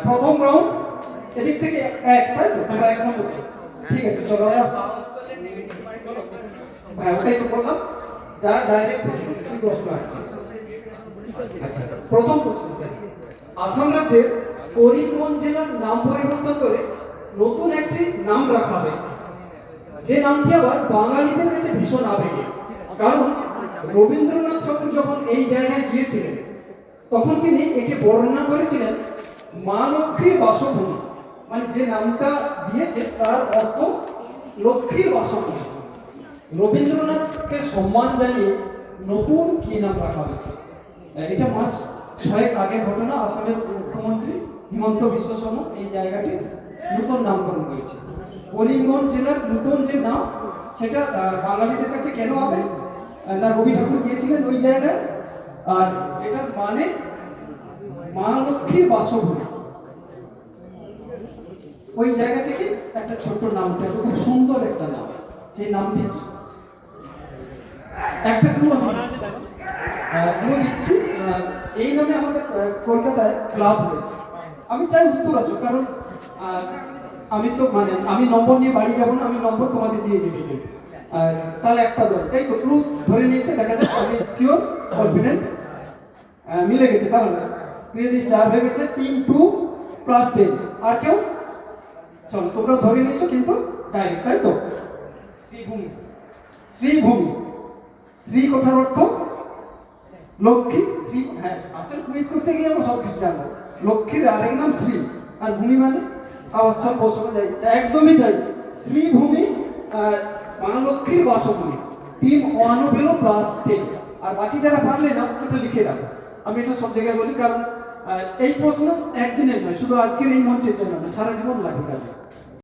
প্রথম রাউন্ড এদিক থেকে এক, তাই তো? তোমরা এক নম্বর। ঠিক আছে, চলো আমরা হ্যাঁ ওটাই তো বললাম, যার ডাইরেক্ট প্রশ্ন আসছে। আচ্ছা, প্রথম প্রশ্ন, আসাম রাজ্যের করিমগঞ্জ জেলার নাম পরিবর্তন করে নতুন একটি নাম রাখা হয়েছে, যে নামটি আবার বাঙালিদের কাছে ভীষণ আবেগের। কারণ রবীন্দ্রনাথ ঠাকুর যখন এই জায়গায় গিয়েছিলেন তখন তিনি একে বর্ণনা করেছিলেন মা লক্ষ্মীর বাসভূমি। মানে যে নামটা দিয়েছে তার অর্থ লক্ষ্মীর বাসভূমি। রবীন্দ্রনাথকে সম্মান জানিয়ে নতুন কি নাম রাখা হয়েছে? এটা মাস 6 আগের ঘটনা। আসামের মুখ্যমন্ত্রী হিমন্ত বিশ্ব শর্মা এই জায়গাটি নতুন নামকরণ করেছে। করিমগঞ্জ জেলার নতুন যে নাম সেটা বাঙালিদের কাছে কেন হবে না, রবি ঠাকুর গিয়েছিলেন ওই জায়গায়, আর যেটা মানে মা লক্ষ্মীর বাসভূমি। ওই জায়গা থেকে একটা ছোট্ট নাম, খুব সুন্দর একটা নাম। সেই নামটি কি? একটা ক্লু আমি দিচ্ছি। এই নামে আমাদের কলকাতায় ক্লাব রয়েছে। আমি চাই উত্তর আসুক, কারণ আমি তো মানে আমি নম্বর নিয়ে বাড়ি যাবো না, আমি নম্বর তোমাদের দিয়ে দিতে। তাহলে একটা দল এই তো ক্লু ধরে নিয়েছে, দেখা যাক। আমি শিওর, কনফিডেন্ট, মিলে গেছে। তাহলে 2 দিয়ে 4 হয়ে গেছে, 3 2 প্লাস 10। আর কেউ? চলো, তোমরা ধরে নিয়েছো কিন্তু ডাইরেক্ট, তাই তো? শ্রীভূমি। শ্রীভূমি, শ্রী কথার অর্থ লক্ষ্মী। শ্রী, হ্যাঁ, আসলে কুইজ করতে গিয়ে আমরা সব কিছু জানবো। লক্ষ্মীর আরেক নাম শ্রী, আর ভূমি মানে অবস্থা বসানো যায়। একদমই তাই, শ্রীভূমি মা লক্ষ্মীর বাসভূমি। টিম 1 পেল প্লাস 10। আর বাকি যারা পারলে না উত্তরটা লিখে রাখো। আমি এটা সব জায়গায় বলি, কারণ এই প্রশ্ন একদিনের নয়, শুধু আজকের এই মঞ্চের জন্য না, সারা জীবন লাগে কাজে।